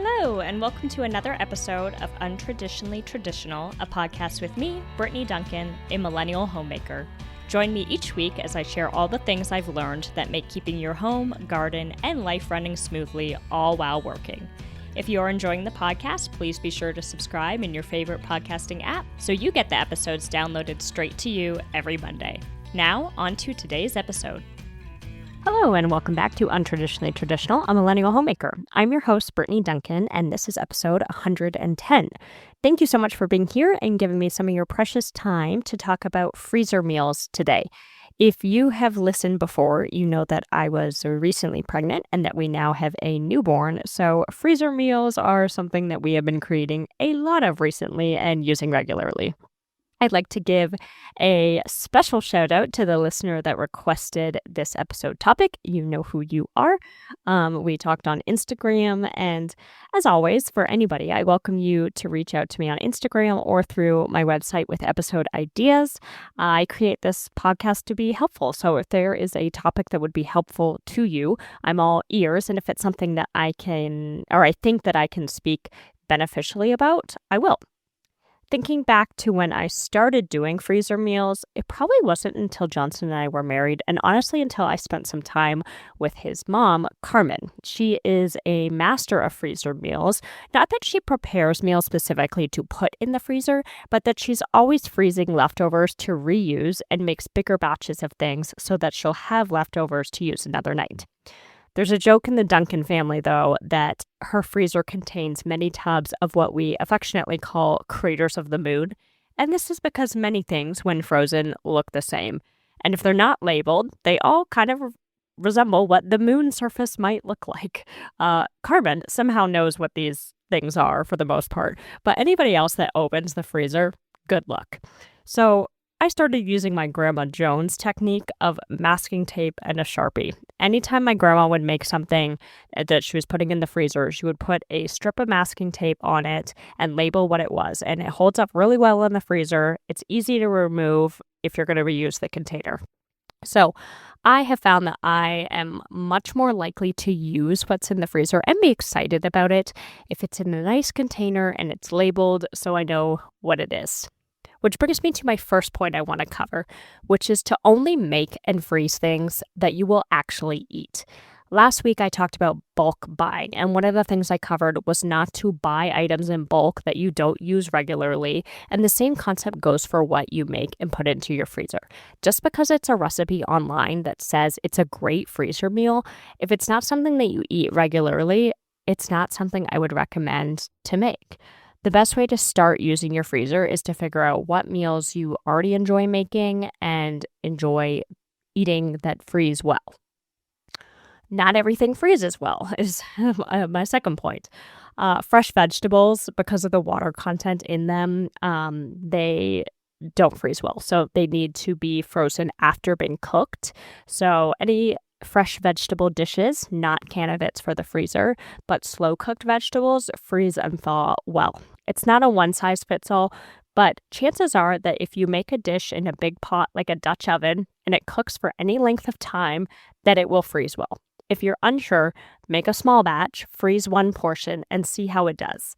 Hello, and welcome to another episode of Untraditionally Traditional, a podcast with me, Brittany Duncan, a millennial homemaker. Join me each week as I share all the things I've learned that make keeping your home, garden, and life running smoothly, all while working. If you are enjoying the podcast, please be sure to subscribe in your favorite podcasting app so you get the episodes downloaded straight to you every Monday. Now, on to today's episode. Hello, and welcome back to Untraditionally Traditional, a millennial homemaker. I'm your host, Brittany Duncan, and this is episode 110. Thank you so much for being here and giving me some of your precious time to talk about freezer meals today. If you have listened before, you know that I was recently pregnant and that we now have a newborn, so freezer meals are something that we have been creating a lot of recently and using regularly. I'd like to give a special shout out to the listener that requested this episode topic. You know who you are. We talked on Instagram, and as always, for anybody, I welcome you to reach out to me on Instagram or through my website with episode ideas. I create this podcast to be helpful, so if there is a topic that would be helpful to you, I'm all ears, and if it's something that I think that I can speak beneficially about, I will. Thinking back to when I started doing freezer meals, it probably wasn't until Johnson and I were married, and honestly until I spent some time with his mom, Carmen. She is a master of freezer meals. Not that she prepares meals specifically to put in the freezer, but that she's always freezing leftovers to reuse and makes bigger batches of things so that she'll have leftovers to use another night. There's a joke in the Duncan family, though, that her freezer contains many tubs of what we affectionately call craters of the moon, and this is because many things, when frozen, look the same. And if they're not labeled, they all kind of resemble what the moon surface might look like. Carmen somehow knows what these things are for the most part, but anybody else that opens the freezer, good luck. So I started using my Grandma Jones technique of masking tape and a Sharpie. Anytime my grandma would make something that she was putting in the freezer, she would put a strip of masking tape on it and label what it was. And it holds up really well in the freezer. It's easy to remove if you're going to reuse the container. So I have found that I am much more likely to use what's in the freezer and be excited about it if it's in a nice container and it's labeled so I know what it is. Which brings me to my first point I want to cover, which is to only make and freeze things that you will actually eat. Last week, I talked about bulk buying, and one of the things I covered was not to buy items in bulk that you don't use regularly, and the same concept goes for what you make and put into your freezer. Just because it's a recipe online that says it's a great freezer meal, if it's not something that you eat regularly, it's not something I would recommend to make. The best way to start using your freezer is to figure out what meals you already enjoy making and enjoy eating that freeze well. Not everything freezes well is my second point. Fresh vegetables, because of the water content in them, they don't freeze well. So they need to be frozen after being cooked. So any fresh vegetable dishes, not candidates for the freezer, but slow-cooked vegetables freeze and thaw well. It's not a one-size-fits-all, but chances are that if you make a dish in a big pot like a Dutch oven and it cooks for any length of time, that it will freeze well. If you're unsure, make a small batch, freeze one portion, and see how it does.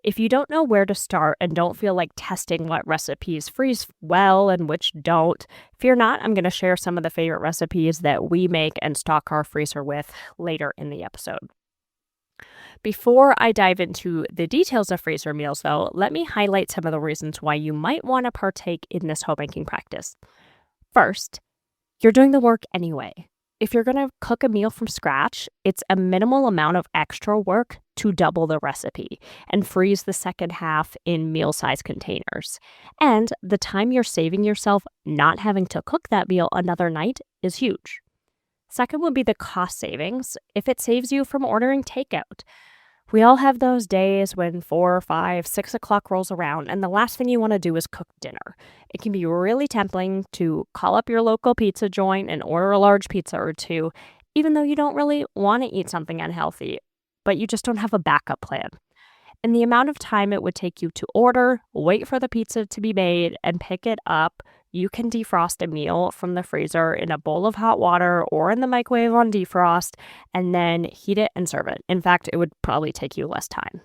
If you don't know where to start and don't feel like testing what recipes freeze well and which don't, fear not, I'm going to share some of the favorite recipes that we make and stock our freezer with later in the episode. Before I dive into the details of freezer meals, though, let me highlight some of the reasons why you might want to partake in this homemaking practice. First, you're doing the work anyway. If you're going to cook a meal from scratch, it's a minimal amount of extra work to double the recipe and freeze the second half in meal-sized containers. And the time you're saving yourself not having to cook that meal another night is huge. Second would be the cost savings if it saves you from ordering takeout. We all have those days when 4, 5, 6 o'clock rolls around and the last thing you want to do is cook dinner. It can be really tempting to call up your local pizza joint and order a large pizza or two, even though you don't really want to eat something unhealthy, but you just don't have a backup plan. And the amount of time it would take you to order, wait for the pizza to be made, and pick it up, you can defrost a meal from the freezer in a bowl of hot water or in the microwave on defrost, and then heat it and serve it. In fact, it would probably take you less time.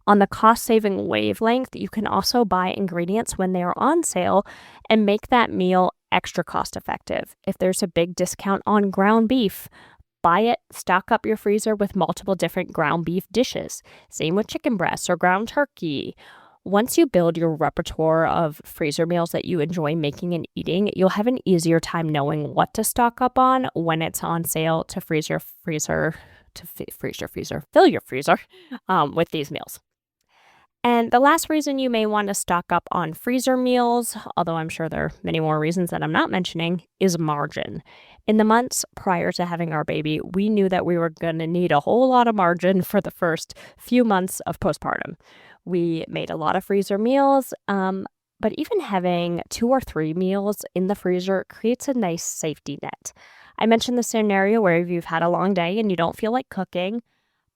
On the cost-saving wavelength, you can also buy ingredients when they are on sale and make that meal extra cost-effective. If there's a big discount on ground beef, buy it, stock up your freezer with multiple different ground beef dishes. Same with chicken breasts or ground turkey. Once you build your repertoire of freezer meals that you enjoy making and eating, you'll have an easier time knowing what to stock up on when it's on sale to fill your freezer with these meals. And the last reason you may want to stock up on freezer meals, although I'm sure there are many more reasons that I'm not mentioning, is margin. In the months prior to having our baby, we knew that we were going to need a whole lot of margin for the first few months of postpartum. We made a lot of freezer meals, but even having 2 or 3 meals in the freezer creates a nice safety net. I mentioned the scenario where you've had a long day and you don't feel like cooking,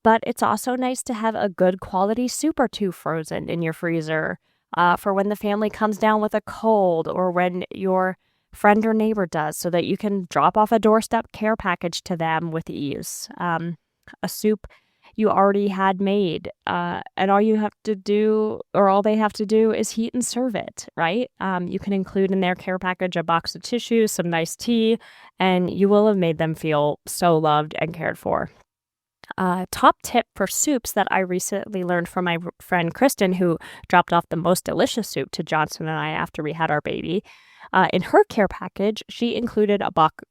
but it's also nice to have a good quality soup or 2 frozen in your freezer for when the family comes down with a cold or when your friend or neighbor does, so that you can drop off a doorstep care package to them with ease. A soup you already had made, and all they have to do is heat and serve it, right? You can include in their care package a box of tissues, some nice tea, and you will have made them feel so loved and cared for. Top tip for soups that I recently learned from my friend Kristen, who dropped off the most delicious soup to Johnson and I after we had our baby. In her care package, she included a block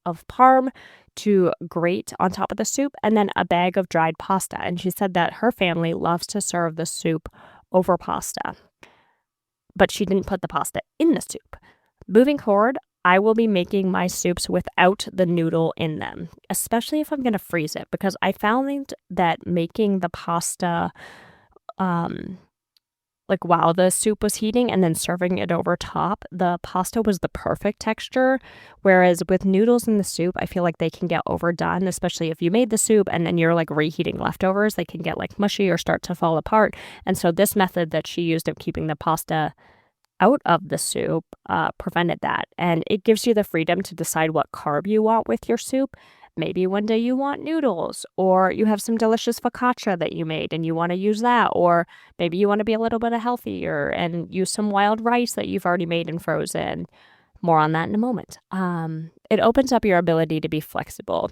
of parm to grate on top of the soup, and then a bag of dried pasta. And she said that her family loves to serve the soup over pasta, but she didn't put the pasta in the soup. Moving forward, I will be making my soups without the noodle in them, especially if I'm going to freeze it, because I found that making the pasta while the soup was heating and then serving it over top, the pasta was the perfect texture. Whereas with noodles in the soup, I feel like they can get overdone, especially if you made the soup and then you're reheating leftovers. They can get mushy or start to fall apart. And so this method that she used of keeping the pasta out of the soup prevented that. And it gives you the freedom to decide what carb you want with your soup. Maybe one day you want noodles, or you have some delicious focaccia that you made and you want to use that, or maybe you want to be a little bit healthier and use some wild rice that you've already made and frozen. More on that in a moment. It opens up your ability to be flexible.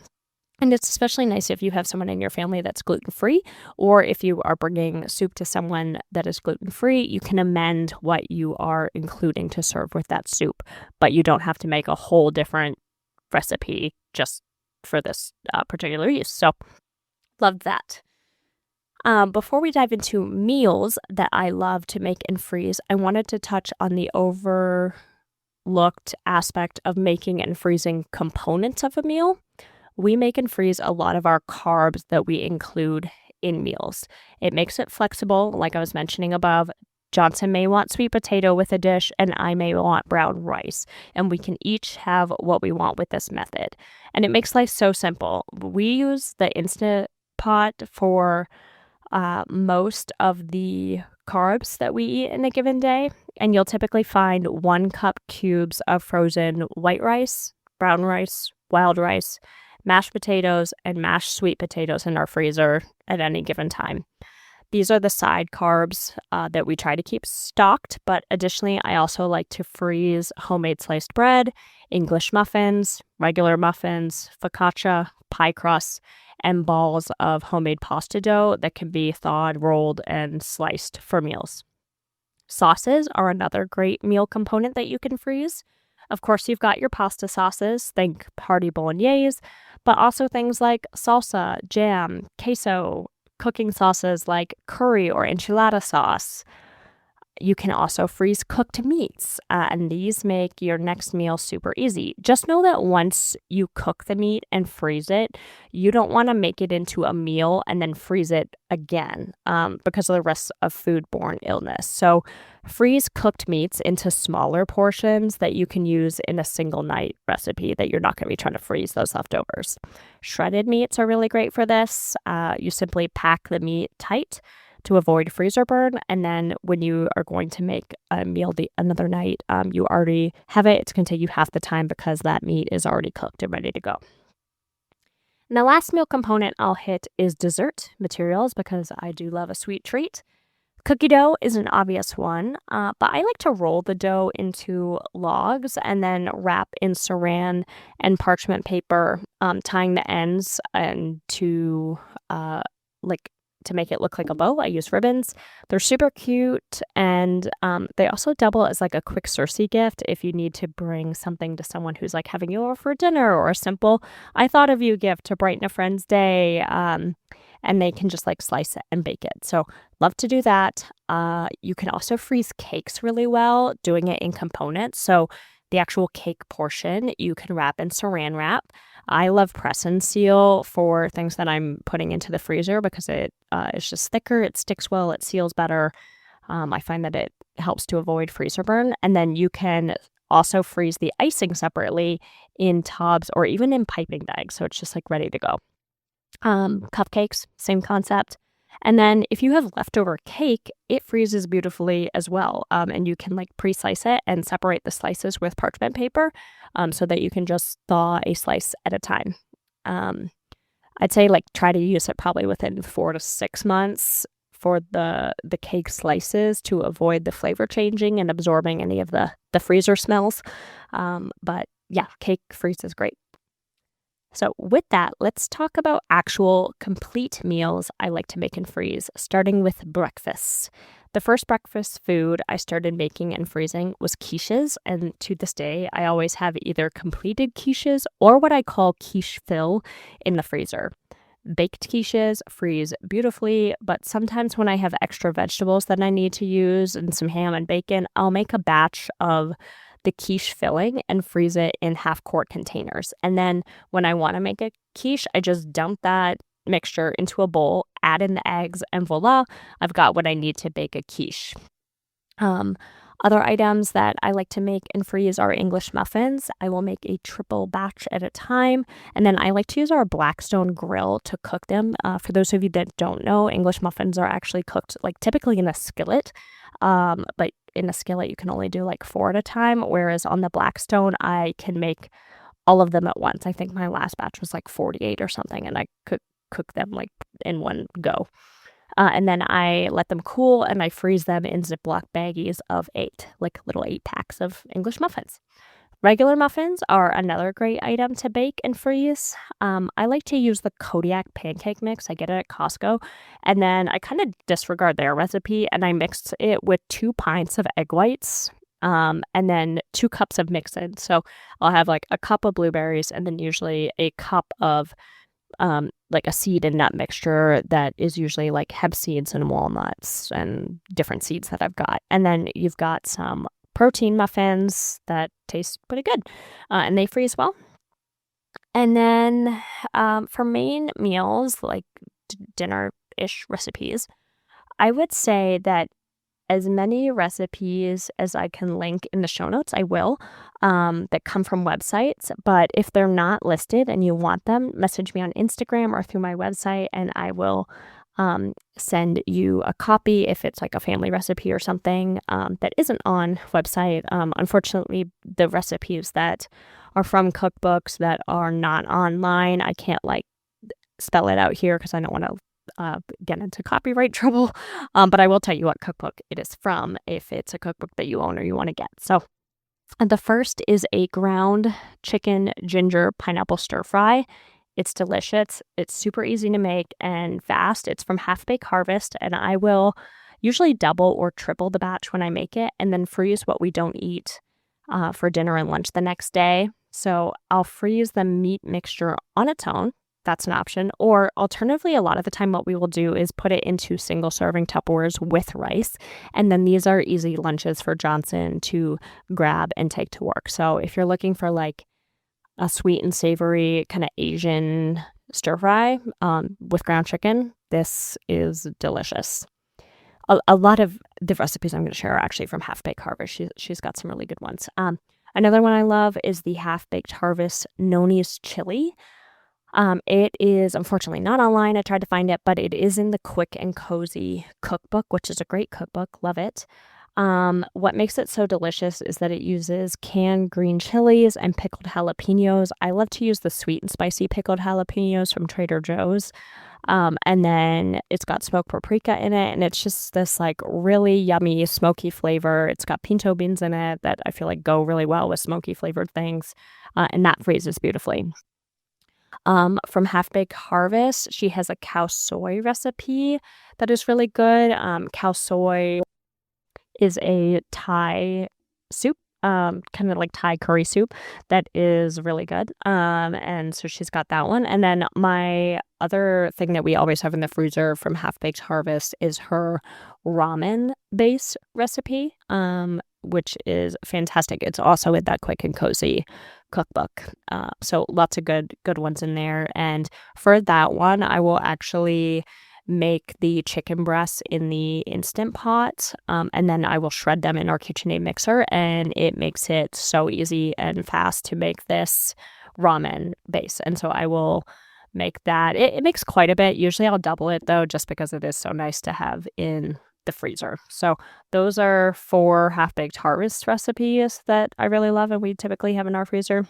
And it's especially nice if you have someone in your family that's gluten-free, or if you are bringing soup to someone that is gluten-free, you can amend what you are including to serve with that soup, but you don't have to make a whole different recipe just for this particular use. So, love that. Before we dive into meals that I love to make and freeze, I wanted to touch on the overlooked aspect of making and freezing components of a meal. We make and freeze a lot of our carbs that we include in meals. It makes it flexible, like I was mentioning above. Johnson may want sweet potato with a dish, and I may want brown rice, and we can each have what we want with this method. And it makes life so simple. We use the Instant Pot for most of the carbs that we eat in a given day, and you'll typically find 1 cup cubes of frozen white rice, brown rice, wild rice, mashed potatoes, and mashed sweet potatoes in our freezer at any given time. These are the side carbs that we try to keep stocked, but additionally, I also like to freeze homemade sliced bread, English muffins, regular muffins, focaccia, pie crusts, and balls of homemade pasta dough that can be thawed, rolled, and sliced for meals. Sauces are another great meal component that you can freeze. Of course, you've got your pasta sauces, think hearty bolognese, but also things like salsa, jam, queso, cooking sauces like curry or enchilada sauce. You can also freeze cooked meats, and these make your next meal super easy. Just know that once you cook the meat and freeze it, you don't want to make it into a meal and then freeze it again because of the risk of foodborne illness. So freeze cooked meats into smaller portions that you can use in a single night recipe that you're not going to be trying to freeze those leftovers. Shredded meats are really great for this. You simply pack the meat tight, to avoid freezer burn. And then when you are going to make a meal another night, you already have it. It's going to take you half the time because that meat is already cooked and ready to go. And the last meal component I'll hit is dessert materials because I do love a sweet treat. Cookie dough is an obvious one, but I like to roll the dough into logs and then wrap in saran and parchment paper, tying the ends and to make it look like a bow. I use ribbons. They're super cute, and they also double as like a quick Cersei gift if you need to bring something to someone who's like having you over for dinner, or a simple "I thought of you" gift to brighten a friend's day. And they can just like slice it and bake it. So love to do that. You can also freeze cakes really well, doing it in components. So the actual cake portion you can wrap in saran wrap. I love press and seal for things that I'm putting into the freezer because it's just thicker, it sticks well, it seals better. I find that it helps to avoid freezer burn. And then you can also freeze the icing separately in tubs or even in piping bags. So it's just like ready to go. Cupcakes, same concept. And then if you have leftover cake, it freezes beautifully as well. And you can like pre-slice it and separate the slices with parchment paper so that you can just thaw a slice at a time. I'd say like try to use it probably within 4 to 6 months for the cake slices to avoid the flavor changing and absorbing any of the freezer smells. But yeah, cake freezes great. So with that, let's talk about actual complete meals I like to make and freeze, starting with breakfasts. The first breakfast food I started making and freezing was quiches, and to this day, I always have either completed quiches or what I call quiche fill in the freezer. Baked quiches freeze beautifully, but sometimes when I have extra vegetables that I need to use and some ham and bacon, I'll make a batch of the quiche filling and freeze it in half-quart containers. And then when I want to make a quiche, I just dump that mixture into a bowl, add in the eggs, and voila, I've got what I need to bake a quiche. Other items that I like to make and freeze are English muffins. I will make a triple batch at a time, and then I like to use our Blackstone grill to cook them. For those of you that don't know, English muffins are actually cooked like typically in a skillet, but in a skillet you can only do like 4 at a time, whereas on the Blackstone I can make all of them at once. I think my last batch was like 48 or something, and I could cook them like in one go. And then I let them cool and I freeze them in Ziploc baggies of 8, like little 8 packs of English muffins. Regular muffins are another great item to bake and freeze. I like to use the Kodiak pancake mix. I get it at Costco. And then I kind of disregard their recipe and I mix it with 2 pints of egg whites and then 2 cups of mix-in. So I'll have like a cup of blueberries and then usually a cup of like a seed and nut mixture that is usually like hemp seeds and walnuts and different seeds that I've got. And then you've got some protein muffins that taste pretty good and they freeze well. And then for main meals, like dinner-ish recipes, I would say that as many recipes as I can link in the show notes, I will, that come from websites. But if they're not listed and you want them, message me on Instagram or through my website, and I will send you a copy if it's like a family recipe or something that isn't on website. Unfortunately, the recipes that are from cookbooks that are not online, I can't like spell it out here because I don't want to get into copyright trouble, but I will tell you what cookbook it is from if it's a cookbook that you own or you want to get. So the first is a ground chicken ginger pineapple stir fry. It's delicious. It's super easy to make and fast. It's from Half Baked Harvest, and I will usually double or triple the batch when I make it and then freeze what we don't eat for dinner and lunch the next day. So I'll freeze the meat mixture on its own. That's an option. Or alternatively, a lot of the time what we will do is put it into single serving Tupperwares with rice. And then these are easy lunches for Johnson to grab and take to work. So if you're looking for like a sweet and savory kind of Asian stir fry with ground chicken, this is delicious. A lot of the recipes I'm going to share are actually from Half Baked Harvest. She's got some really good ones. Another one I love is the Half Baked Harvest Noni's chili. It is unfortunately not online. I tried to find it, but it is in the Quick and Cozy cookbook, which is a great cookbook. Love it. What makes it so delicious is that it uses canned green chilies and pickled jalapenos. I love to use the sweet and spicy pickled jalapenos from Trader Joe's. And then it's got smoked paprika in it, and it's just this like really yummy smoky flavor. It's got pinto beans in it that I feel like go really well with smoky flavored things, and that freezes beautifully. From Half Baked Harvest, she has a cow soy recipe that is really good. Cow soy is a Thai soup, kind of like Thai curry soup that is really good. And so she's got that one. And then my other thing that we always have in the freezer from Half Baked Harvest is her ramen base recipe, which is fantastic. It's also in that Quick and Cozy cookbook. So lots of good ones in there. And for that one, I will actually make the chicken breasts in the Instant Pot, and then I will shred them in our KitchenAid mixer, and it makes it so easy and fast to make this ramen base. And so I will make that. It makes quite a bit. Usually I'll double it though, just because it is so nice to have in the freezer. So those are 4 Half-Baked Harvest recipes that I really love and we typically have in our freezer.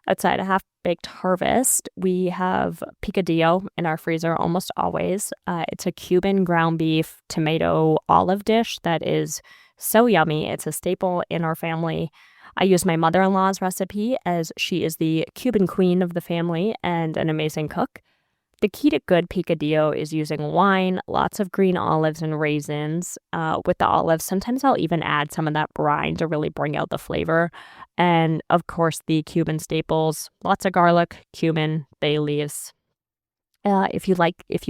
Outside of Half-Baked Harvest, we have picadillo in our freezer almost always. It's a Cuban ground beef tomato olive dish that is so yummy. It's a staple in our family. I use my mother-in-law's recipe, as she is the Cuban queen of the family and an amazing cook. The key to good picadillo is using wine, lots of green olives and raisins. With the olives, sometimes I'll even add some of that brine to really bring out the flavor. And of course, the Cuban staples, lots of garlic, cumin, bay leaves. If you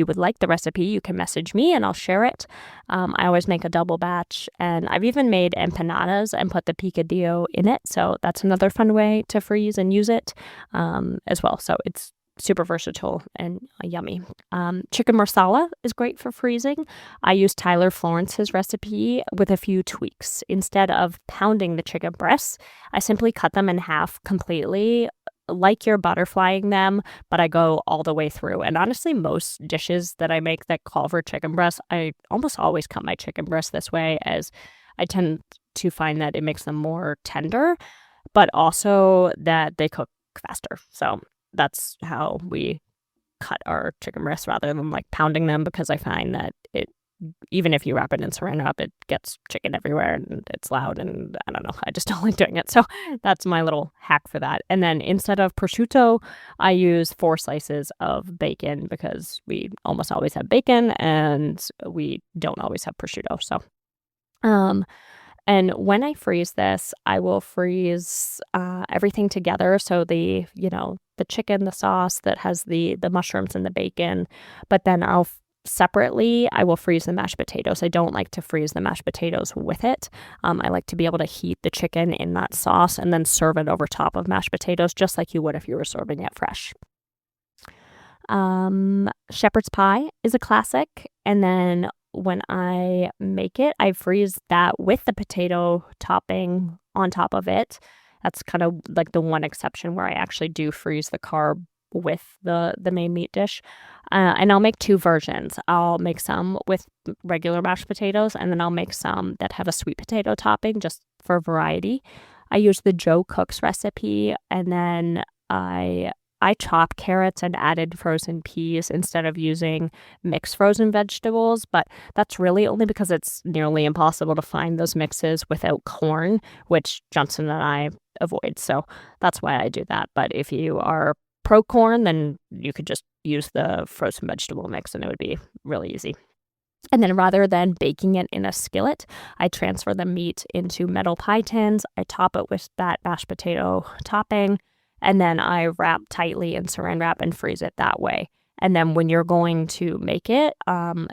would like the recipe, you can message me and I'll share it. I always make a double batch, and I've even made empanadas and put the picadillo in it. So that's another fun way to freeze and use it as well. So it's super versatile and yummy. Chicken marsala is great for freezing. I use Tyler Florence's recipe with a few tweaks. Instead of pounding the chicken breasts, I simply cut them in half completely, like you're butterflying them, but I go all the way through. And honestly, most dishes that I make that call for chicken breasts, I almost always cut my chicken breasts this way, as I tend to find that it makes them more tender, but also that they cook faster. So that's how we cut our chicken breasts rather than like pounding them, because I find that even if you wrap it in saran wrap, it gets chicken everywhere and it's loud, and I don't know, I just don't like doing it. So that's my little hack for that. And then instead of prosciutto, I use 4 slices of bacon, because we almost always have bacon and we don't always have prosciutto. So and when I freeze this, I will freeze everything together. So the chicken, the sauce that has the mushrooms and the bacon, but then separately, I will freeze the mashed potatoes. I don't like to freeze the mashed potatoes with it. I like to be able to heat the chicken in that sauce and then serve it over top of mashed potatoes, just like you would if you were serving it fresh. Shepherd's pie is a classic. And then when I make it, I freeze that with the potato topping on top of it. That's kind of like the one exception where I actually do freeze the carb with the main meat dish. And I'll make 2 versions. I'll make some with regular mashed potatoes, and then I'll make some that have a sweet potato topping, just for variety. I use the Joe Cook's recipe, and then I chop carrots and added frozen peas instead of using mixed frozen vegetables, but that's really only because it's nearly impossible to find those mixes without corn, which Johnson and I avoid. So that's why I do that. But if you are pro corn, then you could just use the frozen vegetable mix and it would be really easy. And then rather than baking it in a skillet, I transfer the meat into metal pie tins. I top it with that mashed potato topping, and then I wrap tightly in saran wrap and freeze it that way. And then when you're going to make it,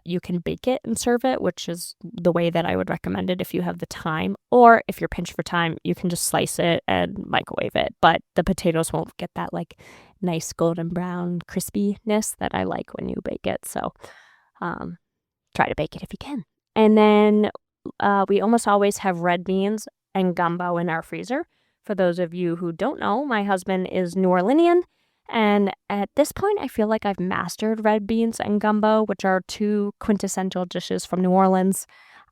you can bake it and serve it, which is the way that I would recommend it if you have the time. Or if you're pinched for time, you can just slice it and microwave it. But the potatoes won't get that like nice golden brown crispiness that I like when you bake it. So try to bake it if you can. And then we almost always have red beans and gumbo in our freezer. For those of you who don't know, my husband is New Orleanian, And at this point, I feel like I've mastered red beans and gumbo, which are two quintessential dishes from New Orleans.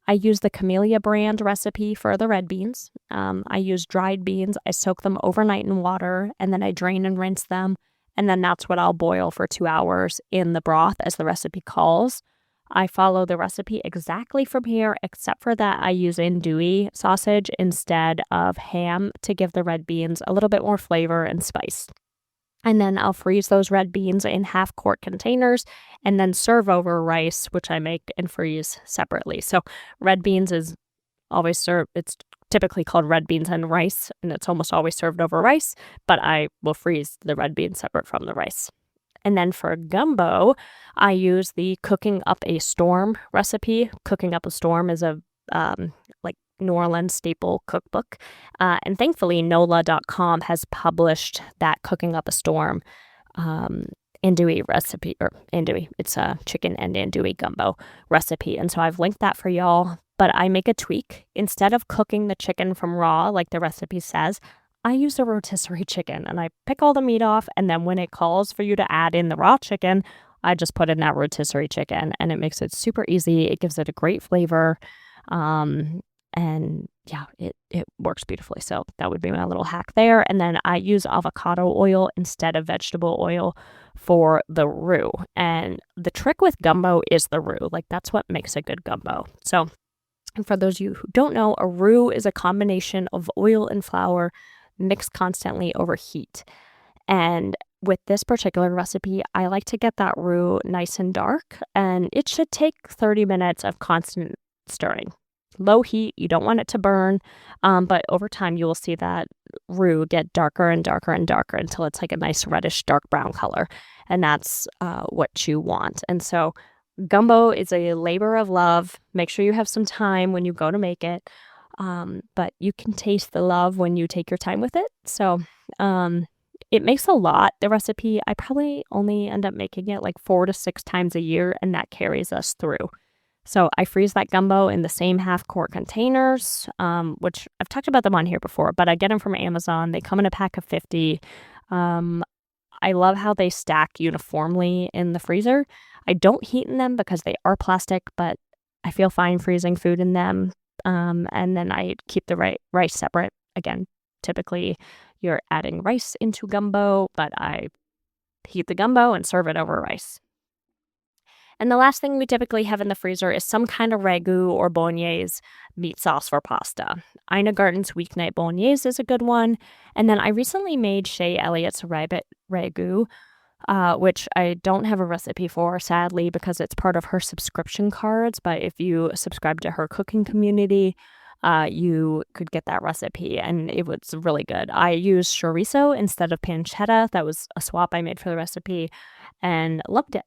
I use the Camellia brand recipe for the red beans. I use dried beans. I soak them overnight in water, and then I drain and rinse them. And then that's what I'll boil for 2 hours in the broth as the recipe calls. I follow the recipe exactly from here, except for that I use andouille sausage instead of ham to give the red beans a little bit more flavor and spice. And then I'll freeze those red beans in half-quart containers and then serve over rice, which I make and freeze separately. So red beans is always served. It's typically called red beans and rice, and it's almost always served over rice, but I will freeze the red beans separate from the rice. And then for gumbo, I use the Cooking Up a Storm recipe. Cooking Up a Storm is a New Orleans staple cookbook. And thankfully, NOLA.com has published that Cooking Up a Storm andouille recipe, or andouille. It's a chicken and andouille gumbo recipe. And so I've linked that for y'all. But I make a tweak. Instead of cooking the chicken from raw, like the recipe says, I use a rotisserie chicken and I pick all the meat off. And then when it calls for you to add in the raw chicken, I just put in that rotisserie chicken, and it makes it super easy. It gives it a great flavor. And yeah, it works beautifully. So that would be my little hack there. And then I use avocado oil instead of vegetable oil for the roux. And the trick with gumbo is the roux. Like, that's what makes a good gumbo. So, and for those of you who don't know, a roux is a combination of oil and flour mixed constantly over heat. And with this particular recipe, I like to get that roux nice and dark, and it should take 30 minutes of constant stirring. Low heat, you don't want it to burn, but over time you will see that roux get darker and darker and darker until it's like a nice reddish dark brown color, and that's what you want. And so gumbo is a labor of love. Make sure you have some time when you go to make it, but you can taste the love when you take your time with it. So it makes a lot, the recipe. I probably only end up making it like 4 to 6 times a year, and that carries us through. So I freeze that gumbo in the same half-quart containers, which I've talked about them on here before, but I get them from Amazon. They come in a pack of 50. I love how they stack uniformly in the freezer. I don't heat in them because they are plastic, but I feel fine freezing food in them. And then I keep the rice separate. Again, typically you're adding rice into gumbo, but I heat the gumbo and serve it over rice. And the last thing we typically have in the freezer is some kind of ragu or bolognese meat sauce for pasta. Ina Garten's Weeknight Bolognese is a good one. And then I recently made Shay Elliott's rabbit ragu, which I don't have a recipe for, sadly, because it's part of her subscription cards. But if you subscribe to her cooking community, you could get that recipe, and it was really good. I used chorizo instead of pancetta. That was a swap I made for the recipe, and loved it.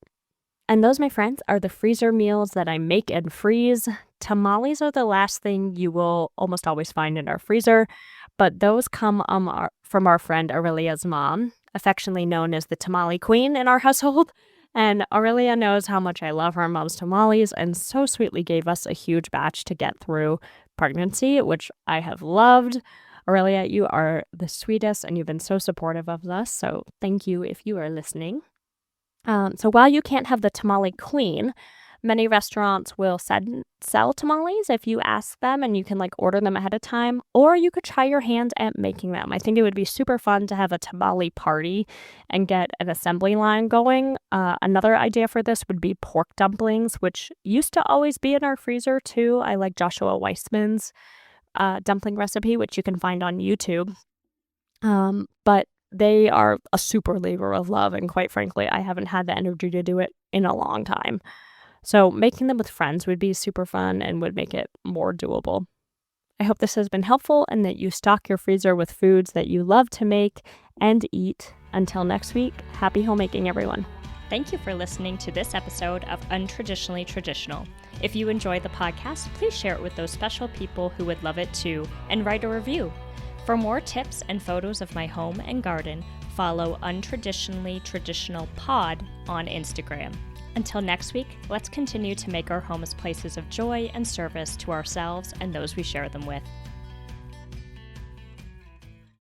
And those, my friends, are the freezer meals that I make and freeze. Tamales are the last thing you will almost always find in our freezer, but those come from our friend Aurelia's mom, affectionately known as the tamale queen in our household. And Aurelia knows how much I love her mom's tamales, and so sweetly gave us a huge batch to get through pregnancy, which I have loved. Aurelia, you are the sweetest, and you've been so supportive of us, so thank you if you are listening. So while you can't have the tamale queen, many restaurants will sell tamales if you ask them, and you can order them ahead of time, or you could try your hand at making them. I think it would be super fun to have a tamale party and get an assembly line going. Another idea for this would be pork dumplings, which used to always be in our freezer too. I like Joshua Weissman's dumpling recipe, which you can find on YouTube. But they are a super labor of love, and quite frankly, I haven't had the energy to do it in a long time. So making them with friends would be super fun and would make it more doable. I hope this has been helpful and that you stock your freezer with foods that you love to make and eat. Until next week, happy homemaking, everyone. Thank you for listening to this episode of Untraditionally Traditional. If you enjoy the podcast, please share it with those special people who would love it too, and write a review. For more tips and photos of my home and garden, follow Untraditionally Traditional Pod on Instagram. Until next week, let's continue to make our homes places of joy and service to ourselves and those we share them with.